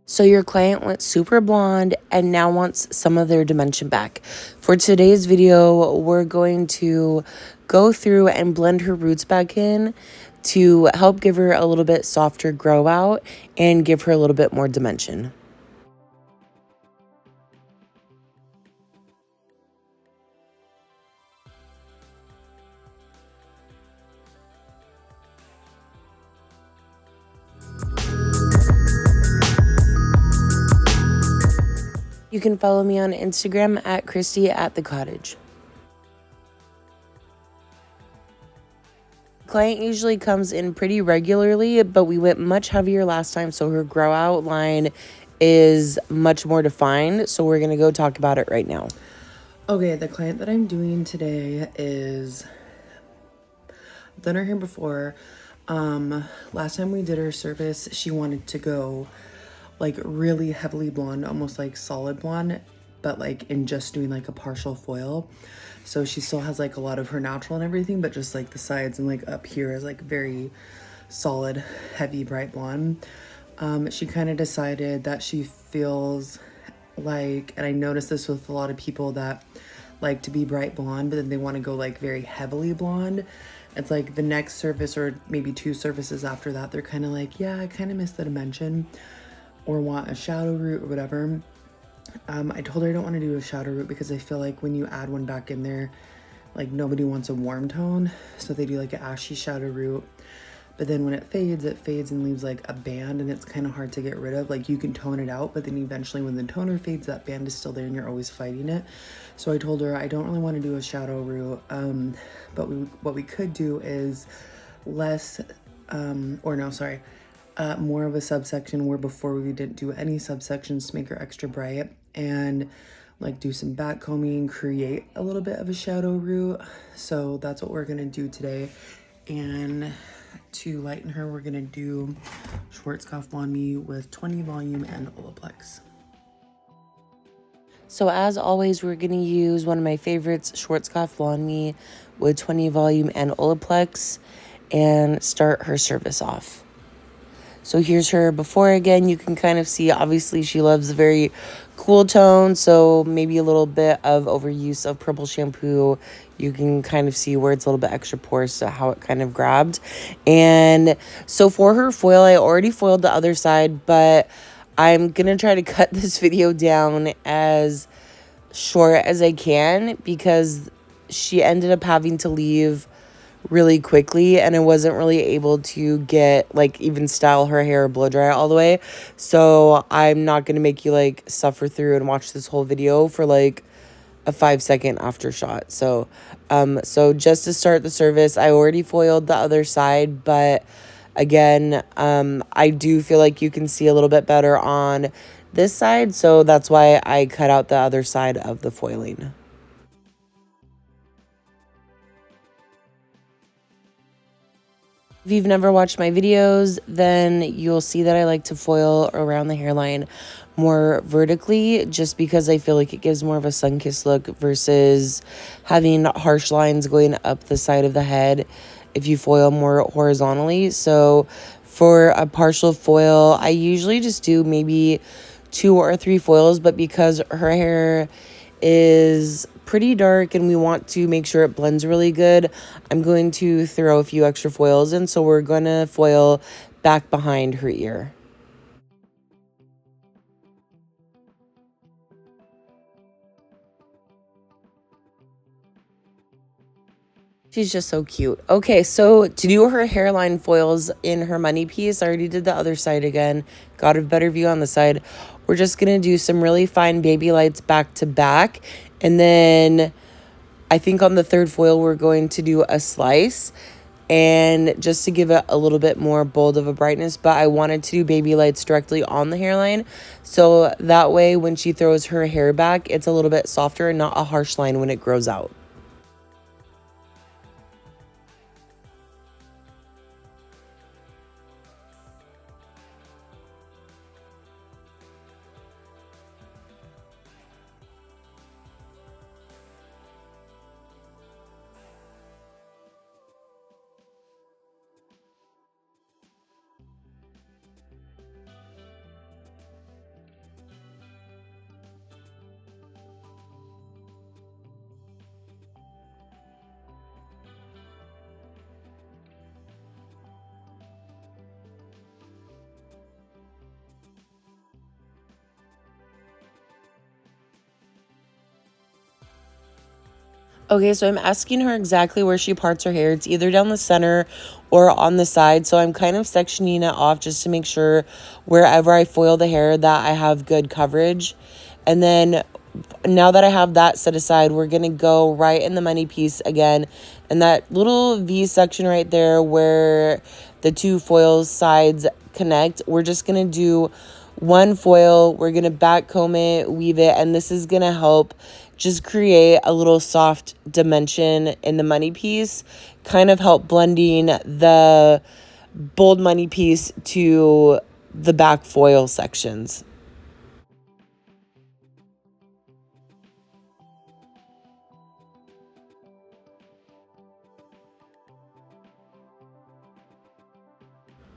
So your client went super blonde and now wants some of their dimension back. For today's video, we're going to go through and blend her roots back in to help give her a little bit softer grow out and give her a little bit more dimension. You can follow me on Instagram at Christy@thecottage. Client usually comes in pretty regularly, but we went much heavier last time, so her grow out line is much more defined. So we're gonna go talk about it right now. Okay, the client that I'm doing today is, I've done her hair before. Last time we did her service, she wanted to go like really heavily blonde, almost like solid blonde, but like in just doing like a partial foil. So she still has like a lot of her natural and everything, but just like the sides and like up here is like very solid, heavy, bright blonde. She kind of decided that she feels like, and I noticed this with a lot of people that like to be bright blonde, but then they want to go like very heavily blonde. It's like the next service or maybe two services after that, they're kind of like, yeah, I kind of miss the dimension or want a shadow root or whatever. I told her I don't want to do a shadow root because I feel like when you add one back in there, like nobody wants a warm tone. So they do like an ashy shadow root. But then when it fades and leaves like a band, and it's kind of hard to get rid of. Like you can tone it out, but then eventually when the toner fades, that band is still there and you're always fighting it. So I told her I don't really want to do a shadow root. But what we could do is less, more of a subsection, where before we didn't do any subsections to make her extra bright, and like do some back combing, create a little bit of a shadow root. So that's what we're gonna do today. And to lighten her, we're gonna do Schwarzkopf Blonde Me with 20 volume and Olaplex. So as always, we're going to use one of my favorites, Schwarzkopf Blonde Me with 20 volume and Olaplex, and start her service off. So here's her before again. You can kind of see, obviously, she loves a very cool tone. So maybe a little bit of overuse of purple shampoo. You can kind of see where it's a little bit extra porous, so how it kind of grabbed. And so for her foil, I already foiled the other side, but I'm going to try to cut this video down as short as I can because she ended up having to leave really quickly and I wasn't really able to get like even style her hair or blow dry all the way. So I'm not going to make you like suffer through and watch this whole video for like a 5-second after shot. So just to start the service, I already foiled the other side, but again, I do feel like you can see a little bit better on this side, so that's why I cut out the other side of the foiling. If you've never watched my videos, then you'll see that I like to foil around the hairline more vertically just because I feel like it gives more of a sun-kissed look versus having harsh lines going up the side of the head if you foil more horizontally. So for a partial foil, I usually just do maybe 2 or 3 foils, but because her hair is pretty dark and we want to make sure it blends really good, I'm going to throw a few extra foils in. So we're going to foil back behind her ear. She's just so cute. Okay, so to do her hairline foils in her money piece, I already did the other side again. Got a better view on the side. We're just going to do some really fine baby lights back to back. And then I think on the third foil, we're going to do a slice. And just to give it a little bit more bold of a brightness, but I wanted to do baby lights directly on the hairline. So that way, when she throws her hair back, it's a little bit softer and not a harsh line when it grows out. Okay, so I'm asking her exactly where she parts her hair. It's either down the center or on the side. So I'm kind of sectioning it off just to make sure wherever I foil the hair that I have good coverage. And then now that I have that set aside, we're going to go right in the money piece again. And that little V section right there where the two foil sides connect, we're just going to do one foil. We're going to back comb it, weave it, and this is going to help just create a little soft dimension in the money piece, kind of help blending the bold money piece to the back foil sections.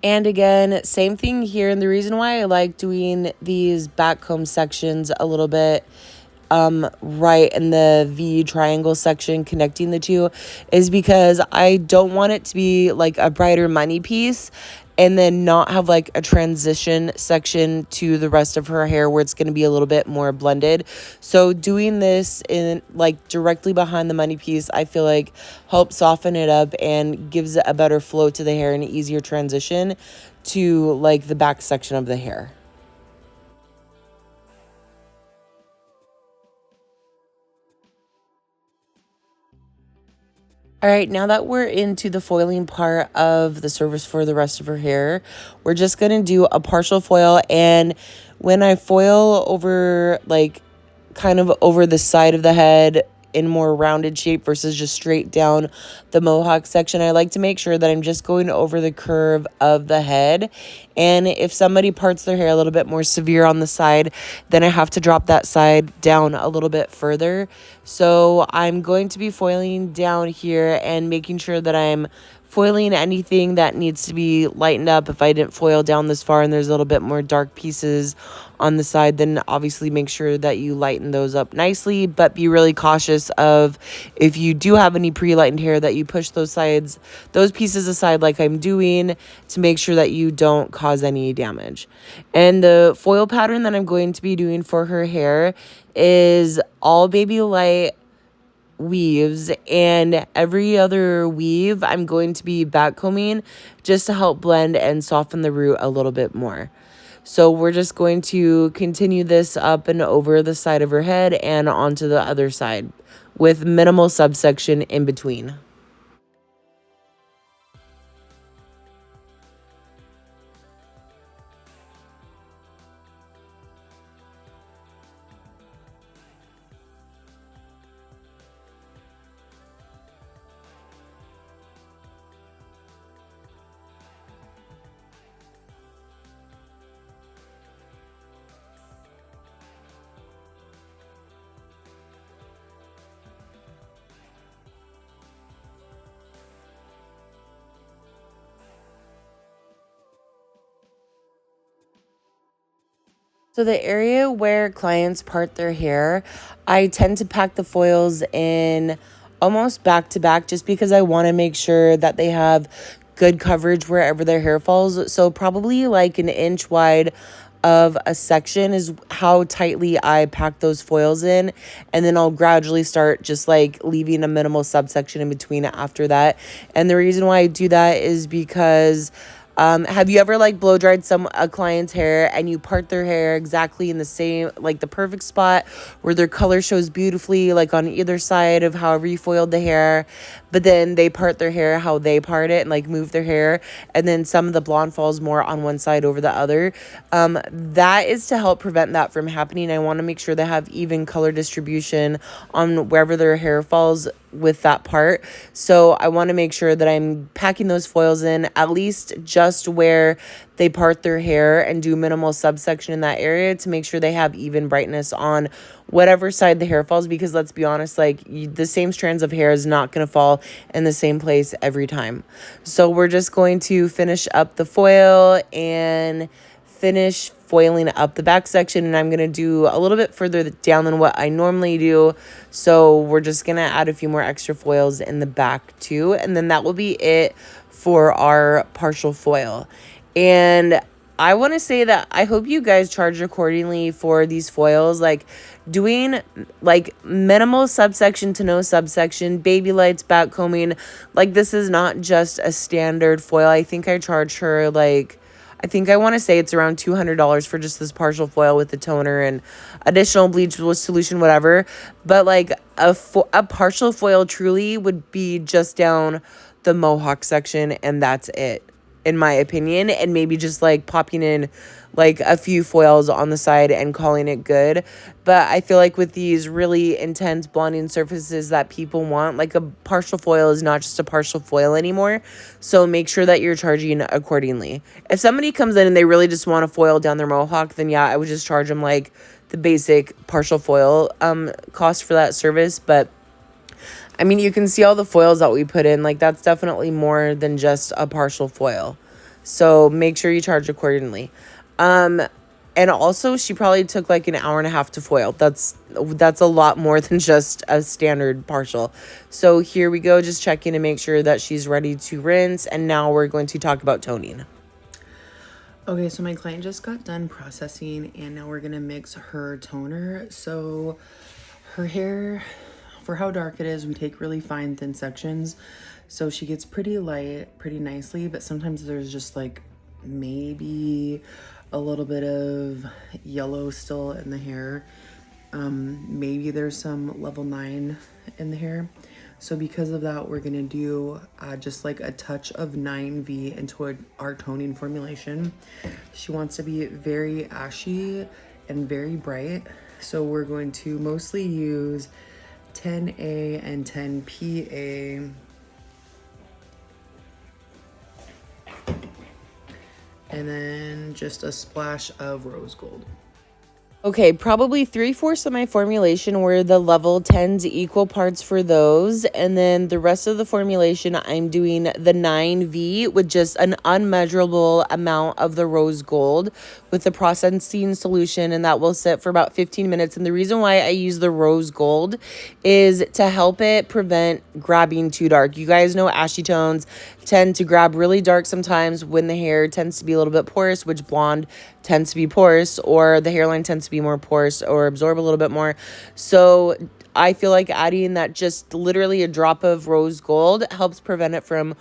And again, same thing here. And the reason why I like doing these back comb sections a little bit right in the V triangle section connecting the two is because I don't want it to be like a brighter money piece and then not have like a transition section to the rest of her hair where it's going to be a little bit more blended. So doing this in like directly behind the money piece, I feel like helps soften it up and gives it a better flow to the hair and an easier transition to like the back section of the hair. All right, now that we're into the foiling part of the service for the rest of her hair, we're just going to do a partial foil. And when I foil over, like, kind of over the side of the head in more rounded shape versus just straight down the mohawk section, I like to make sure that I'm just going over the curve of the head. And if somebody parts their hair a little bit more severe on the side, then I have to drop that side down a little bit further. So I'm going to be foiling down here and making sure that I'm foiling anything that needs to be lightened up. If I didn't foil down this far and there's a little bit more dark pieces on the side, then obviously make sure that you lighten those up nicely, but be really cautious of if you do have any pre-lightened hair that you push those pieces aside like I'm doing to make sure that you don't cause any damage. And the foil pattern that I'm going to be doing for her hair is all baby light weaves, and every other weave I'm going to be backcombing just to help blend and soften the root a little bit more. So we're just going to continue this up and over the side of her head and onto the other side with minimal subsection in between. So the area where clients part their hair, I tend to pack the foils in almost back to back just because I want to make sure that they have good coverage wherever their hair falls. So probably like an inch wide of a section is how tightly I pack those foils in, and then I'll gradually start just like leaving a minimal subsection in between after that. And the reason why I do that is because have you ever like blow dried a client's hair and you part their hair exactly in the same, like the perfect spot where their color shows beautifully, like on either side of however you foiled the hair, but then they part their hair how they part it and like move their hair, and then some of the blonde falls more on one side over the other. That is to help prevent that from happening. I want to make sure they have even color distribution on wherever their hair falls with that part. So I want to make sure that I'm packing those foils in at least just where they part their hair and do minimal subsection in that area to make sure they have even brightness on whatever side the hair falls, because let's be honest, like the same strands of hair is not going to fall in the same place every time. So we're just going to finish up the foil and finish foiling up the back section, and I'm going to do a little bit further down than what I normally do. So we're just going to add a few more extra foils in the back too, and then that will be it for our partial foil. And I want to say that I hope you guys charge accordingly for these foils. Like doing like minimal subsection to no subsection, baby lights, back combing. Like this is not just a standard foil. I think I charged her like, I think I want to say it's around $200 for just this partial foil with the toner and additional bleach with solution, whatever. But like a partial foil truly would be just down the mohawk section, and that's it, in my opinion. And maybe just like popping in like a few foils on the side and calling it good. But I feel like with these really intense blonding surfaces that people want, like a partial foil is not just a partial foil anymore. So make sure that you're charging accordingly. If somebody comes in and they really just want a foil down their mohawk, then yeah, I would just charge them like the basic partial foil cost for that service. But I mean, you can see all the foils that we put in. Like, that's definitely more than just a partial foil. So make sure you charge accordingly. And also, she probably took like an hour and a half to foil. That's a lot more than just a standard partial. So here we go, just checking to make sure that she's ready to rinse. And now we're going to talk about toning. Okay, so my client just got done processing, and now we're gonna mix her toner. So her hair, for how dark it is, we take really fine, thin sections. So she gets pretty light, pretty nicely, but sometimes there's just like maybe a little bit of yellow still in the hair. Maybe there's some level 9 in the hair. So because of that, we're gonna do just like a touch of 9V into our toning formulation. She wants to be very ashy and very bright. So we're going to mostly use 10A and 10PA. And then just a splash of rose gold. Okay, probably 3/4 of my formulation were the level 10s, equal parts for those. And then the rest of the formulation, I'm doing the 9V with just an unmeasurable amount of the rose gold with the processing solution. And that will sit for about 15 minutes. And the reason why I use the rose gold is to help it prevent grabbing too dark. You guys know ashy tones tend to grab really dark sometimes when the hair tends to be a little bit porous, which blonde tends to be porous, or the hairline tends to be more porous or absorb a little bit more. So I feel like adding that just literally a drop of rose gold helps prevent it from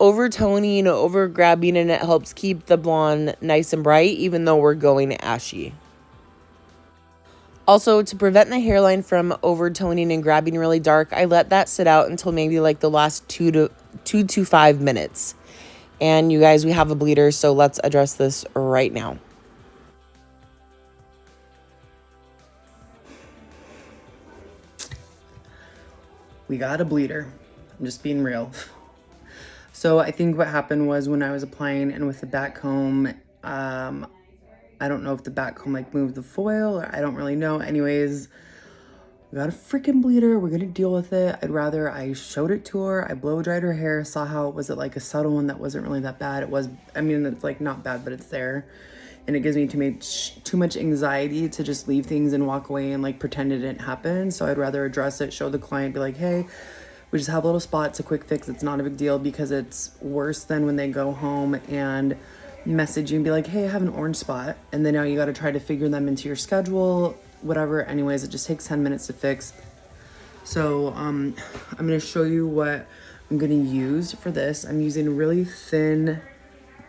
overtoning, over grabbing, and it helps keep the blonde nice and bright even though we're going ashy. Also, to prevent the hairline from overtoning and grabbing really dark, I let that sit out until maybe like the last 2 to 5 minutes. And you guys, we have a bleeder, so let's address this right now. We got a bleeder. I'm just being real. So I think what happened was when I was applying and with the back comb, I don't know if the back comb like moved the foil, or I don't really know. Anyways, we got a freaking bleeder. We're gonna deal with it. I showed it to her. I blow dried her hair, saw how it was like a subtle one that wasn't really that bad. It was, I mean, it's like not bad, but it's there. And it gives me too much anxiety to just leave things and walk away and like pretend it didn't happen. So I'd rather address it, show the client, be like, hey, we just have a little spot. It's a quick fix. It's not a big deal, because it's worse than when they go home and message you and be like, hey, I have an orange spot. And then now you got to try to figure them into your schedule, whatever. Anyways, it just takes 10 minutes to fix. So I'm going to show you what I'm going to use for this. I'm using a really thin,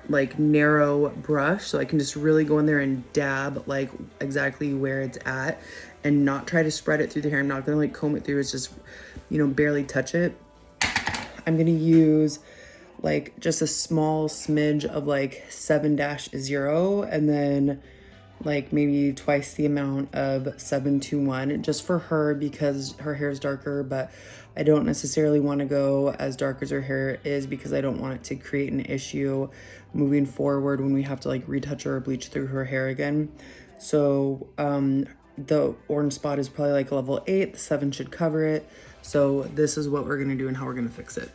like narrow brush, so I can just really go in there and dab like exactly where it's at and not try to spread it through the hair. I'm not going to like comb it through. It's just, you know, barely touch it. I'm going to use like just a small smidge of like 7-0 and then like maybe twice the amount of 721 just for her, because her hair is darker, but I don't necessarily want to go as dark as her hair is, because I don't want it to create an issue moving forward when we have to like retouch or bleach through her hair again. So the orange spot is probably like level 8, the 7 should cover it. So this is what we're going to do and how we're going to fix it.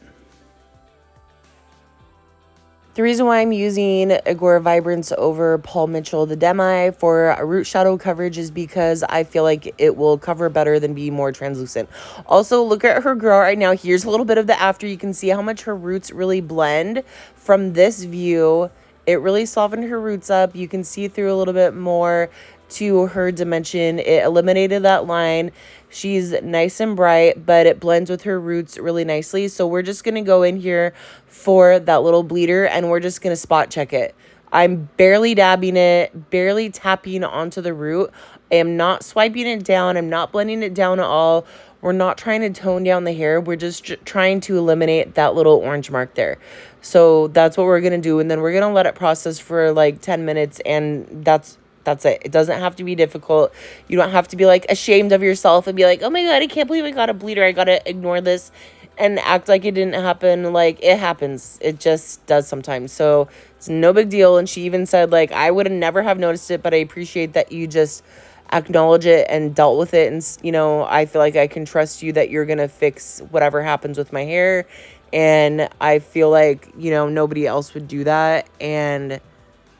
The reason why I'm using Agora Vibrance over Paul Mitchell the Demi for a root shadow coverage is because I feel like it will cover better than be more translucent. Also, look at her grow right now. Here's a little bit of the after. You can see how much her roots really blend. From this view, it really softened her roots up. You can see through a little bit more to her dimension. It eliminated that line. She's nice and bright, but it blends with her roots really nicely. So we're just going to go in here for that little bleeder, and we're just going to spot check it. I'm barely dabbing it, barely tapping onto the root. I am not swiping it down. I'm not blending it down at all. We're not trying to tone down the hair. We're just trying to eliminate that little orange mark there. So that's what we're going to do. And then we're going to let it process for like 10 minutes. And that's it. It doesn't have to be difficult. You don't have to be like ashamed of yourself and be like, oh my God, I can't believe I got a bleeder. I got to ignore this and act like it didn't happen. Like, it happens. It just does sometimes. So it's no big deal. And she even said, like, I would have never have noticed it, but I appreciate that you just acknowledge it and dealt with it. And, you know, I feel like I can trust you that you're going to fix whatever happens with my hair. And I feel like, you know, nobody else would do that. And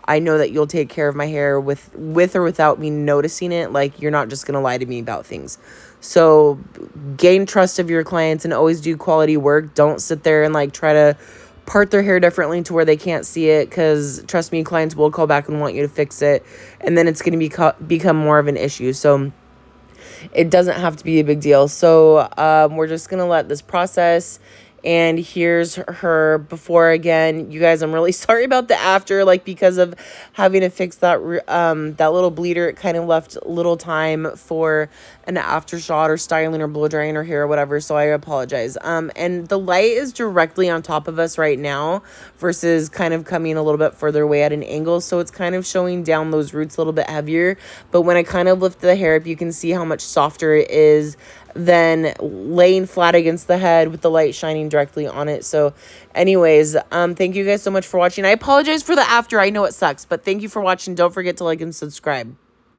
I know that you'll take care of my hair with or without me noticing it. Like, you're not just going to lie to me about things. So gain trust of your clients and always do quality work. Don't sit there and like try to part their hair differently to where they can't see it, because trust me, clients will call back and want you to fix it, and then it's going to become more of an issue. So it doesn't have to be a big deal. So we're just going to let this process. And here's her before again. You guys, I'm really sorry about the after, like, because of having to fix that that little bleeder. It kind of left little time for an after shot or styling or blow drying her hair or whatever. So I apologize. And the light is directly on top of us right now versus kind of coming a little bit further away at an angle. So it's kind of showing down those roots a little bit heavier. But when I kind of lift the hair up, you can see how much softer it is than laying flat against the head with the light shining directly on it. So anyways, thank you guys so much for watching. I apologize for the after. I know it sucks, but thank you for watching. Don't forget to like and subscribe.